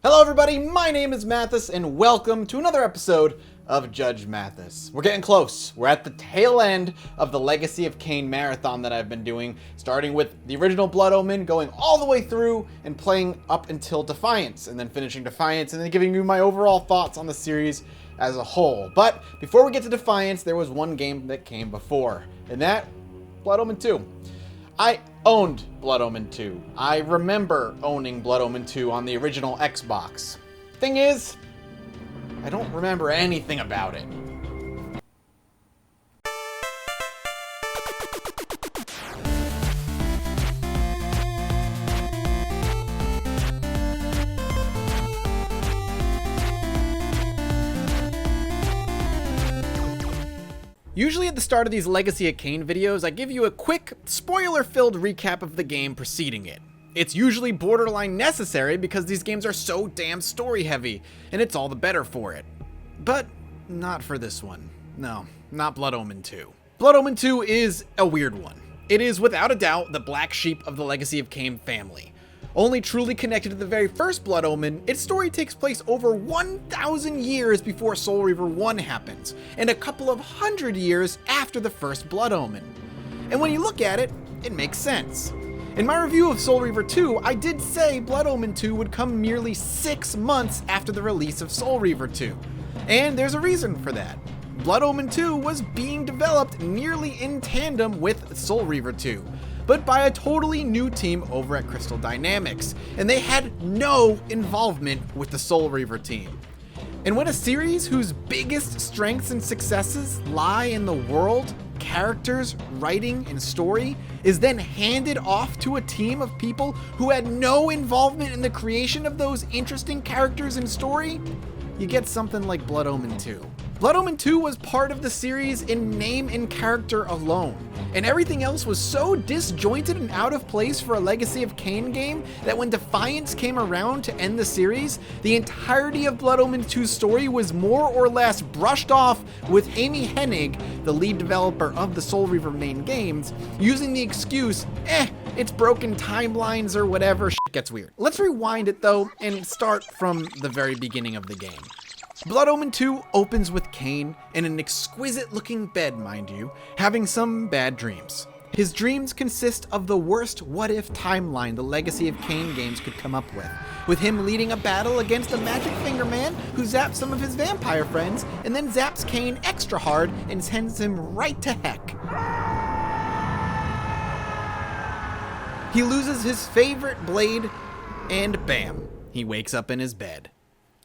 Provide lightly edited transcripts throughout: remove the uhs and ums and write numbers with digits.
Hello everybody, my name is Mathas and welcome to another episode of Judge Mathas. We're getting close. We're at the tail end of the Legacy of Kain marathon that I've been doing, starting with the original Blood Omen, going all the way through and playing up until Defiance, and then finishing Defiance, and then giving you my overall thoughts on the series as a whole. But before we get to Defiance, there was one game that came before, and that, Blood Omen 2. I owned Blood Omen 2. I remember owning Blood Omen 2 on the original Xbox. Thing is, I don't remember anything about it. Usually at the start of these Legacy of Kain videos, I give you a quick, spoiler-filled recap of the game preceding it. It's usually borderline necessary because these games are so damn story-heavy, and it's all the better for it. But not for this one. No, not Blood Omen 2. Blood Omen 2 is a weird one. It is without a doubt the black sheep of the Legacy of Kain family. Only truly connected to the very first Blood Omen, its story takes place over 1,000 years before Soul Reaver 1 happens, and a couple of hundred years after the first Blood Omen. And when you look at it, it makes sense. In my review of Soul Reaver 2, I did say Blood Omen 2 would come merely 6 months after the release of Soul Reaver 2. And there's a reason for that. Blood Omen 2 was being developed nearly in tandem with Soul Reaver 2, but by a totally new team over at Crystal Dynamics, and they had no involvement with the Soul Reaver team. And when a series whose biggest strengths and successes lie in the world, characters, writing, and story is then handed off to a team of people who had no involvement in the creation of those interesting characters and story, you get something like Blood Omen 2. Blood Omen 2 was part of the series in name and character alone, and everything else was so disjointed and out of place for a Legacy of Kain game that when Defiance came around to end the series, the entirety of Blood Omen 2's story was more or less brushed off, with Amy Hennig, the lead developer of the Soul Reaver main games, using the excuse, it's broken timelines or whatever, shit gets weird. Let's rewind it though and start from the very beginning of the game. Blood Omen 2 opens with Kain in an exquisite looking bed, mind you, having some bad dreams. His dreams consist of the worst what-if timeline the Legacy of Kain games could come up with him leading a battle against a magic finger man who zaps some of his vampire friends and then zaps Kain extra hard and sends him right to heck. He loses his favorite blade and bam, he wakes up in his bed.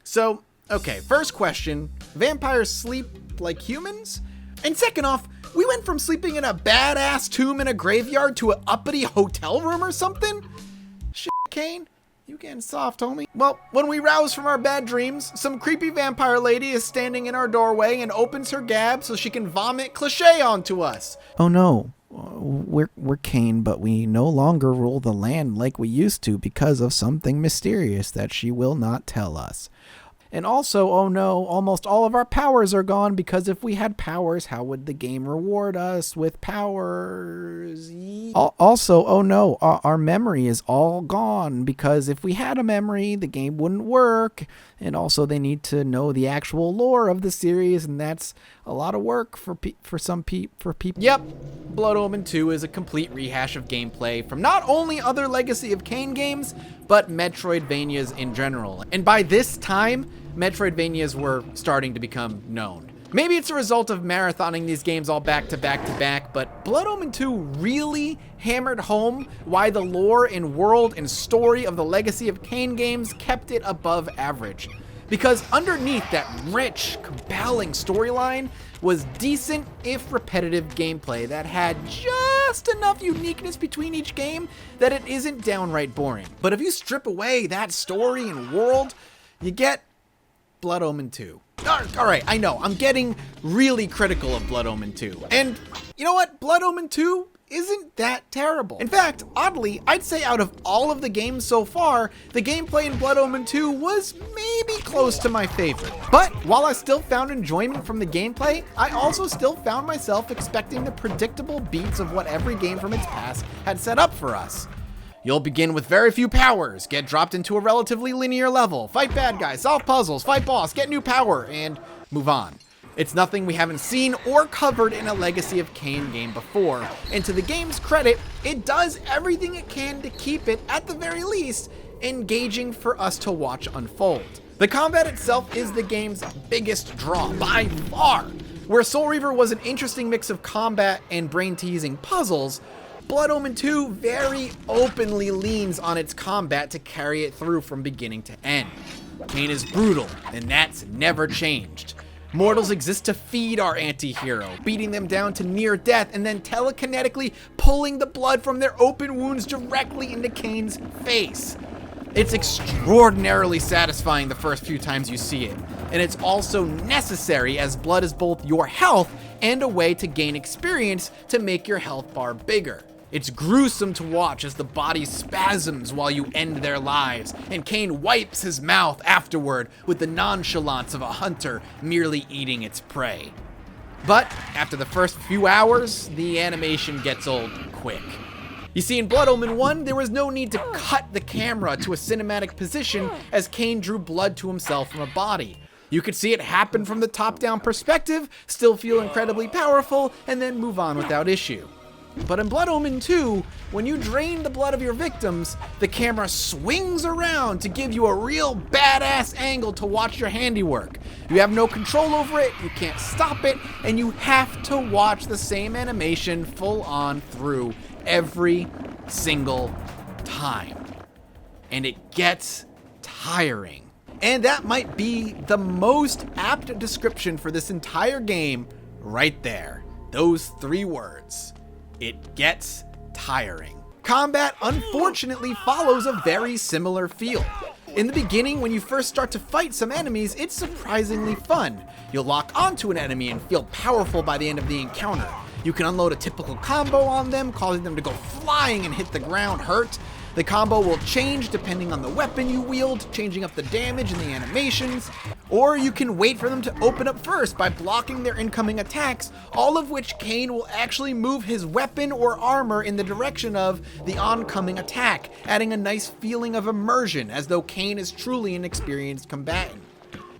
So, okay, first question, vampires sleep like humans? And second off, we went from sleeping in a badass tomb in a graveyard to an uppity hotel room or something? Shit, Kain, you getting soft, homie. Well, when we rouse from our bad dreams, some creepy vampire lady is standing in our doorway and opens her gab so she can vomit cliché onto us. Oh no, we're Kain, but we no longer rule the land like we used to because of something mysterious that she will not tell us. And also, oh no, almost all of our powers are gone because if we had powers, how would the game reward us with powers? Also, oh no, our memory is all gone because if we had a memory, the game wouldn't work. And also, they need to know the actual lore of the series, and that's a lot of work for people. Yep, Blood Omen 2 is a complete rehash of gameplay from not only other Legacy of Kain games, but Metroidvanias in general. And by this time, Metroidvanias were starting to become known. Maybe it's a result of marathoning these games all back to back to back, but Blood Omen 2 really hammered home why the lore and world and story of the Legacy of Kain games kept it above average. Because underneath that rich, compelling storyline was decent, if repetitive, gameplay that had just enough uniqueness between each game that it isn't downright boring. But if you strip away that story and world, you get Blood Omen 2. Alright, I know, I'm getting really critical of Blood Omen 2. And you know what? Blood Omen 2 isn't that terrible. In fact, oddly, I'd say out of all of the games so far, the gameplay in Blood Omen 2 was maybe close to my favorite. But while I still found enjoyment from the gameplay, I also still found myself expecting the predictable beats of what every game from its past had set up for us. You'll begin with very few powers, get dropped into a relatively linear level, fight bad guys, solve puzzles, fight boss, get new power, and move on. It's nothing we haven't seen or covered in a Legacy of Kain game before, and to the game's credit, it does everything it can to keep it, at the very least, engaging for us to watch unfold. The combat itself is the game's biggest draw, by far. Where Soul Reaver was an interesting mix of combat and brain-teasing puzzles, Blood Omen 2 very openly leans on its combat to carry it through from beginning to end. Kain is brutal, and that's never changed. Mortals exist to feed our anti-hero, beating them down to near death and then telekinetically pulling the blood from their open wounds directly into Kain's face. It's extraordinarily satisfying the first few times you see it, and it's also necessary as blood is both your health and a way to gain experience to make your health bar bigger. It's gruesome to watch as the body spasms while you end their lives, and Kain wipes his mouth afterward with the nonchalance of a hunter merely eating its prey. But after the first few hours, the animation gets old quick. You see, in Blood Omen 1, there was no need to cut the camera to a cinematic position as Kain drew blood to himself from a body. You could see it happen from the top-down perspective, still feel incredibly powerful, and then move on without issue. But in Blood Omen 2, when you drain the blood of your victims, the camera swings around to give you a real badass angle to watch your handiwork. You have no control over it, you can't stop it, and you have to watch the same animation full on through every single time. And it gets tiring. And that might be the most apt description for this entire game right there. Those 3 words. It gets tiring. Combat, unfortunately, follows a very similar feel. In the beginning, when you first start to fight some enemies, it's surprisingly fun. You'll lock onto an enemy and feel powerful by the end of the encounter. You can unload a typical combo on them, causing them to go flying and hit the ground hurt. The combo will change depending on the weapon you wield, changing up the damage and the animations. Or you can wait for them to open up first by blocking their incoming attacks, all of which Kain will actually move his weapon or armor in the direction of the oncoming attack, adding a nice feeling of immersion as though Kain is truly an experienced combatant.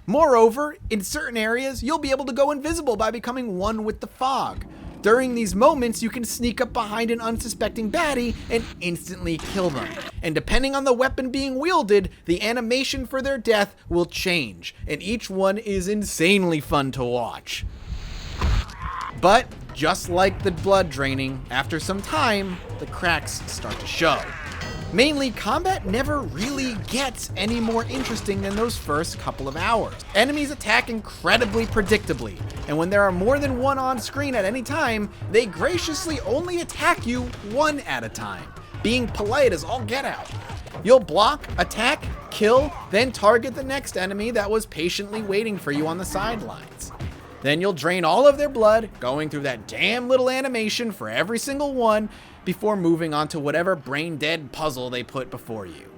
Moreover, in certain areas, you'll be able to go invisible by becoming one with the fog. During these moments, you can sneak up behind an unsuspecting baddie and instantly kill them. And depending on the weapon being wielded, the animation for their death will change, and each one is insanely fun to watch. But just like the blood draining, after some time, the cracks start to show. Mainly, combat never really gets any more interesting than those first couple of hours. Enemies attack incredibly predictably, and when there are more than one on screen at any time, they graciously only attack you one at a time, being polite as all get out. You'll block, attack, kill, then target the next enemy that was patiently waiting for you on the sidelines. Then you'll drain all of their blood, going through that damn little animation for every single one, before moving on to whatever brain-dead puzzle they put before you.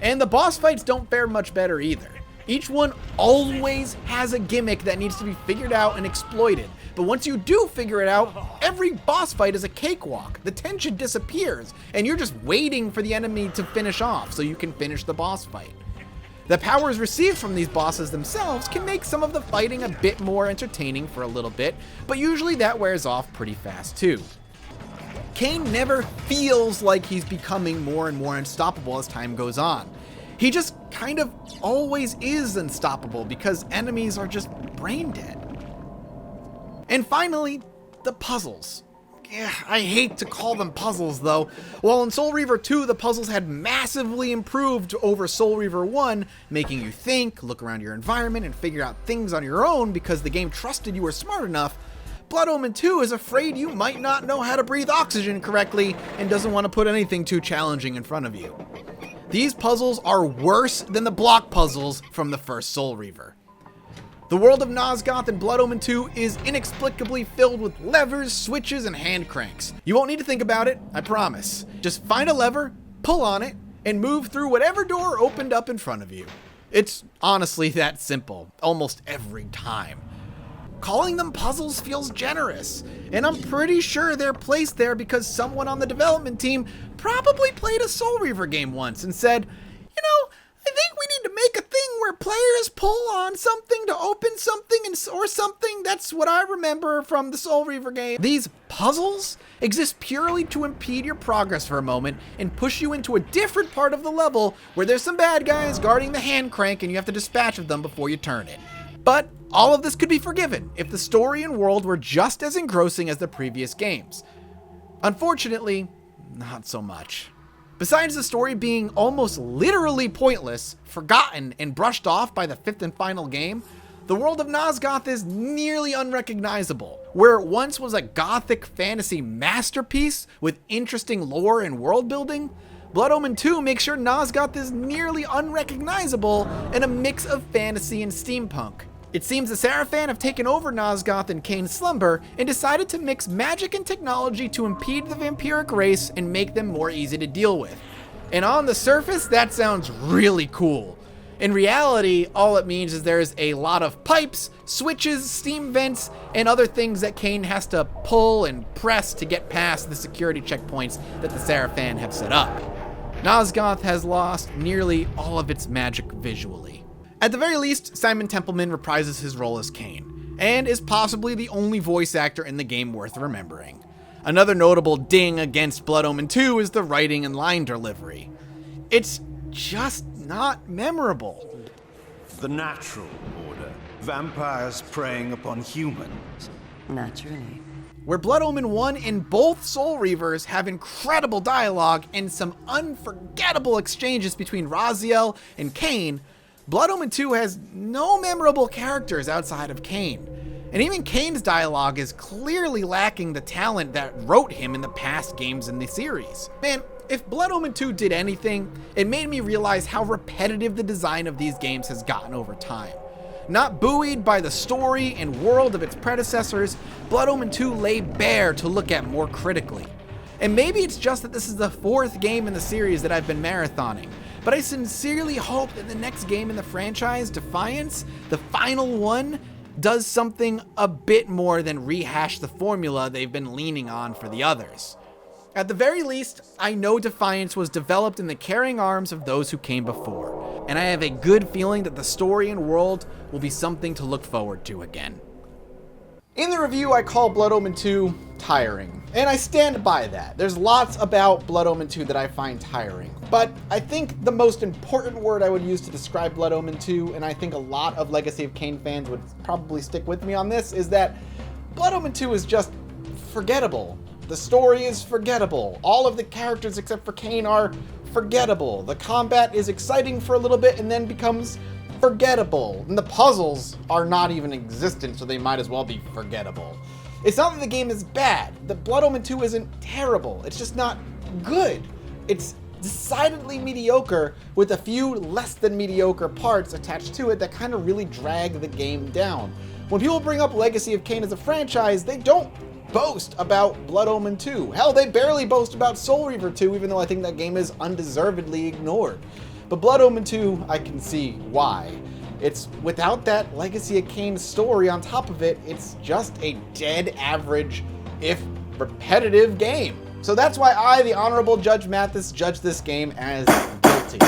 And the boss fights don't fare much better either. Each one always has a gimmick that needs to be figured out and exploited, but once you do figure it out, every boss fight is a cakewalk. The tension disappears, and you're just waiting for the enemy to finish off so you can finish the boss fight. The powers received from these bosses themselves can make some of the fighting a bit more entertaining for a little bit, but usually that wears off pretty fast too. Kain never feels like he's becoming more and more unstoppable as time goes on. He just kind of always is unstoppable because enemies are just brain dead. And finally, the puzzles. I hate to call them puzzles though. While in Soul Reaver 2, the puzzles had massively improved over Soul Reaver 1, making you think, look around your environment, and figure out things on your own because the game trusted you were smart enough, Blood Omen 2 is afraid you might not know how to breathe oxygen correctly and doesn't want to put anything too challenging in front of you. These puzzles are worse than the block puzzles from the first Soul Reaver. The world of Nosgoth in Blood Omen 2 is inexplicably filled with levers, switches, and hand cranks. You won't need to think about it, I promise. Just find a lever, pull on it, and move through whatever door opened up in front of you. It's honestly that simple, almost every time. calling them puzzles feels generous. And I'm pretty sure they're placed there because someone on the development team probably played a Soul Reaver game once and said, you know, I think we need to make a thing where players pull on something to open something or something. That's what I remember from the Soul Reaver game. These puzzles exist purely to impede your progress for a moment and push you into a different part of the level where there's some bad guys guarding the hand crank and you have to dispatch of them before you turn it. But all of this could be forgiven if the story and world were just as engrossing as the previous games. Unfortunately, not so much. Besides the story being almost literally pointless, forgotten, and brushed off by the fifth and final game, the world of Nosgoth is nearly unrecognizable. Where it once was a gothic fantasy masterpiece with interesting lore and world building, Blood Omen 2 makes sure Nosgoth is nearly unrecognizable in a mix of fantasy and steampunk. It seems the Sarafan have taken over Nosgoth and Kain's slumber and decided to mix magic and technology to impede the vampiric race and make them more easy to deal with. And on the surface, that sounds really cool. In reality, all it means is there's a lot of pipes, switches, steam vents, and other things that Kain has to pull and press to get past the security checkpoints that the Sarafan have set up. Nosgoth has lost nearly all of its magic visually. At the very least, Simon Templeman reprises his role as Kain, and is possibly the only voice actor in the game worth remembering. Another notable ding against Blood Omen 2 is the writing and line delivery. It's just not memorable. The natural order. Vampires preying upon humans. Naturally. Where Blood Omen 1 and both Soul Reavers have incredible dialogue and some unforgettable exchanges between Raziel and Kain, Blood Omen 2 has no memorable characters outside of Kain. And even Kain's dialogue is clearly lacking the talent that wrote him in the past games in the series. Man, if Blood Omen 2 did anything, it made me realize how repetitive the design of these games has gotten over time. Not buoyed by the story and world of its predecessors, Blood Omen 2 lay bare to look at more critically. And maybe it's just that this is the fourth game in the series that I've been marathoning, but I sincerely hope that the next game in the franchise, Defiance, the final one, does something a bit more than rehash the formula they've been leaning on for the others. At the very least, I know Defiance was developed in the caring arms of those who came before, and I have a good feeling that the story and world will be something to look forward to again. In the review, I call Blood Omen 2 tiring, and I stand by that. There's lots about Blood Omen 2 that I find tiring, but I think the most important word I would use to describe Blood Omen 2, and I think a lot of Legacy of Kain fans would probably stick with me on this, is that Blood Omen 2 is just forgettable. The story is forgettable. All of the characters except for Kain are forgettable. The combat is exciting for a little bit and then becomes forgettable. And the puzzles are not even existent, so they might as well be forgettable. It's not that the game is bad. The Blood Omen 2 isn't terrible. It's just not good. It's decidedly mediocre with a few less than mediocre parts attached to it that kind of really drag the game down. When people bring up Legacy of Kain as a franchise, they don't boast about Blood Omen 2. Hell, they barely boast about Soul Reaver 2, even though I think that game is undeservedly ignored. But Blood Omen 2, I can see why. It's without that Legacy of Kain story on top of it, it's just a dead average, if repetitive game. So that's why I, the Honorable Judge Mathas, judge this game as guilty.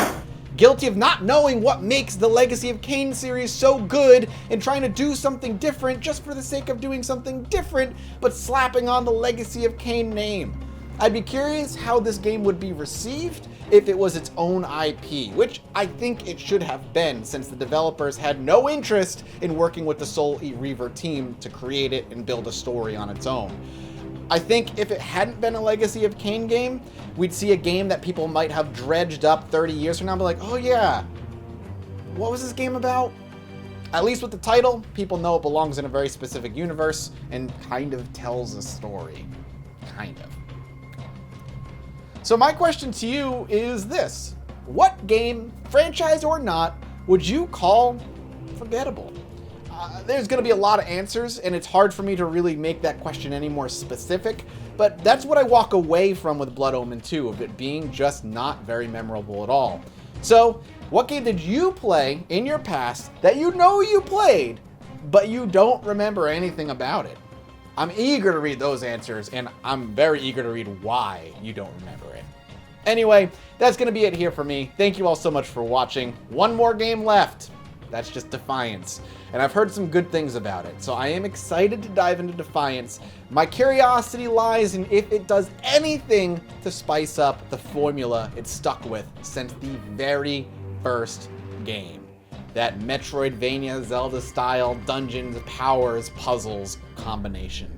Guilty of not knowing what makes the Legacy of Kain series so good and trying to do something different just for the sake of doing something different, but slapping on the Legacy of Kain name. I'd be curious how this game would be received if it was its own IP, which I think it should have been, since the developers had no interest in working with the Soul Reaver team to create it and build a story on its own. I think if it hadn't been a Legacy of Kain game, we'd see a game that people might have dredged up 30 years from now and be like, oh yeah, what was this game about? At least with the title, people know it belongs in a very specific universe and kind of tells a story. Kind of. So my question to you is this: what game, franchise or not, would you call forgettable? There's going to be a lot of answers, and it's hard for me to really make that question any more specific, but that's what I walk away from with Blood Omen 2, of it being just not very memorable at all. So, what game did you play in your past that you know you played, but you don't remember anything about it. I'm eager to read those answers, and I'm very eager to read why you don't remember it. Anyway, that's going to be it here for me. Thank you all so much for watching. One more game left. That's just Defiance. And I've heard some good things about it, so I am excited to dive into Defiance. My curiosity lies in if it does anything to spice up the formula it's stuck with since the very first game. That Metroidvania Zelda-style dungeons, powers, puzzles combination.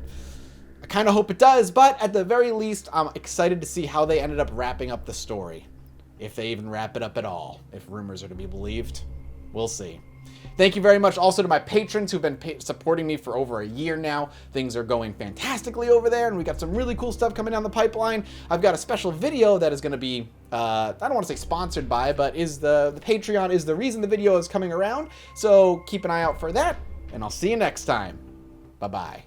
I kind of hope it does, but at the very least, I'm excited to see how they ended up wrapping up the story. If they even wrap it up at all, if rumors are to be believed. We'll see. Thank you very much also to my patrons who've been supporting me for over a year now. Things are going fantastically over there, and we got some really cool stuff coming down the pipeline. I've got a special video that is going to be, I don't want to say sponsored by, but is the Patreon is the reason the video is coming around. So keep an eye out for that, and I'll see you next time. Bye-bye.